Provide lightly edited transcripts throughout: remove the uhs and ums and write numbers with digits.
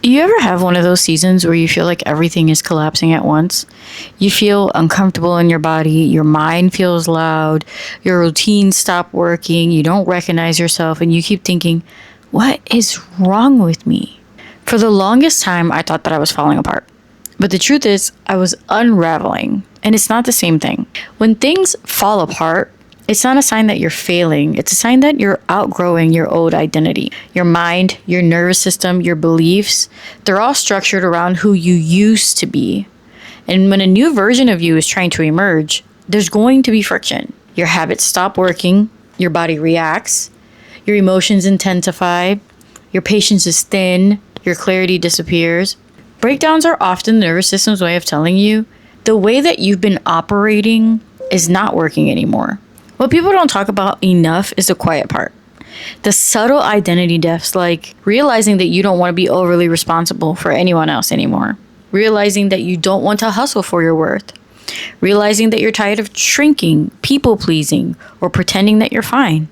You ever have one of those seasons where you feel like everything is collapsing at once? You feel uncomfortable in your body, your mind feels loud, your routines stop working, you don't recognize yourself, and you keep thinking, what is wrong with me? For the longest time, I thought that I was falling apart. But the truth is, I was unraveling, and it's not the same thing. When things fall apart, it's not a sign that you're failing. It's a sign that you're outgrowing your old identity. Your mind, your nervous system, your beliefs, they're all structured around who you used to be. And when a new version of you is trying to emerge, there's going to be friction. Your habits stop working, your body reacts, your emotions intensify, your patience is thin, your clarity disappears. Breakdowns are often the nervous system's way of telling you the way that you've been operating is not working anymore. What people don't talk about enough is the quiet part. The subtle identity deaths, like realizing that you don't want to be overly responsible for anyone else anymore. Realizing that you don't want to hustle for your worth. Realizing that you're tired of shrinking, people pleasing, or pretending that you're fine.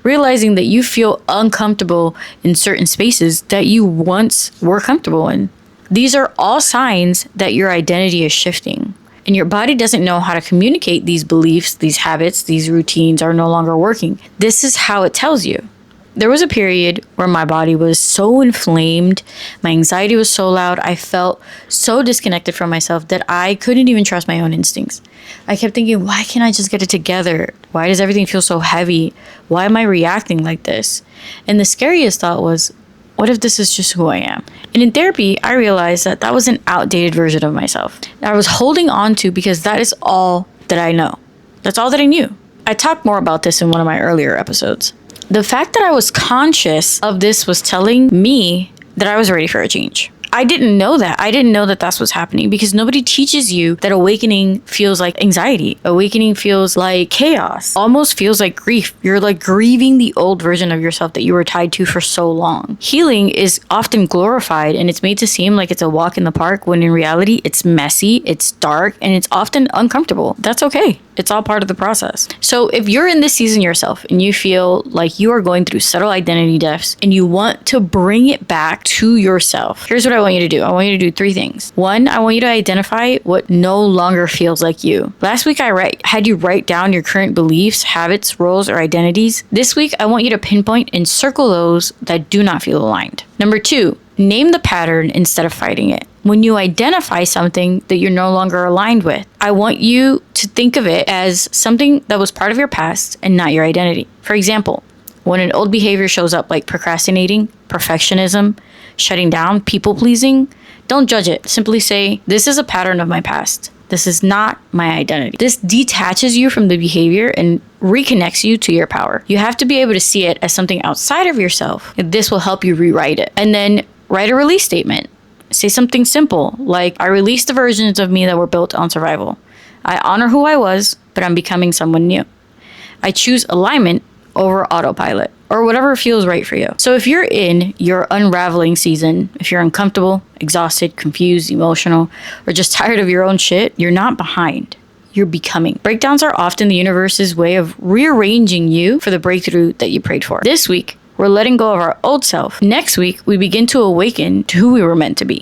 Realizing that you feel uncomfortable in certain spaces that you once were comfortable in. These are all signs that your identity is shifting. And your body doesn't know how to communicate these beliefs, these habits, these routines are no longer working. This is how it tells you. There was a period where my body was so inflamed, my anxiety was so loud, I felt so disconnected from myself that I couldn't even trust my own instincts. I kept thinking, why can't I just get it together? Why does everything feel so heavy? Why am I reacting like this? And the scariest thought was, what if this is just who I am? And in therapy, I realized that that was an outdated version of myself that I was holding on to because that is all that I know. That's all that I knew. I talked more about this in one of my earlier episodes. The fact that I was conscious of this was telling me that I was ready for a change. I didn't know that. I didn't know that that's what's happening because nobody teaches you that awakening feels like anxiety. Awakening feels like chaos, almost feels like grief. You're like grieving the old version of yourself that you were tied to for so long. Healing is often glorified and it's made to seem like it's a walk in the park when in reality it's messy, it's dark, and it's often uncomfortable. That's okay. It's all part of the process. So if you're in this season yourself and you feel like you are going through subtle identity deaths and you want to bring it back to yourself, here's what I want you to do. I want you to do 3 things. 1, I want you to identify what no longer feels like you. Last week I had you write down your current beliefs, habits, roles, or identities. This week I want you to pinpoint and circle those that do not feel aligned. Number 2, name the pattern instead of fighting it. When you identify something that you're no longer aligned with, I want you to think of it as something that was part of your past and not your identity. For example, when an old behavior shows up like procrastinating, perfectionism, shutting down, people pleasing, don't judge it. Simply say, this is a pattern of my past. This is not my identity. This detaches you from the behavior and reconnects you to your power. You have to be able to see it as something outside of yourself. This will help you rewrite it. And then write a release statement. Say something simple like, I release the versions of me that were built on survival. I honor who I was, but I'm becoming someone new. I choose alignment over autopilot, or whatever feels right for you. So if you're in your unraveling season, if you're uncomfortable, exhausted, confused, emotional, or just tired of your own shit, you're not behind. You're becoming. Breakdowns are often the universe's way of rearranging you for the breakthrough that you prayed for. This week, we're letting go of our old self. Next week, we begin to awaken to who we were meant to be.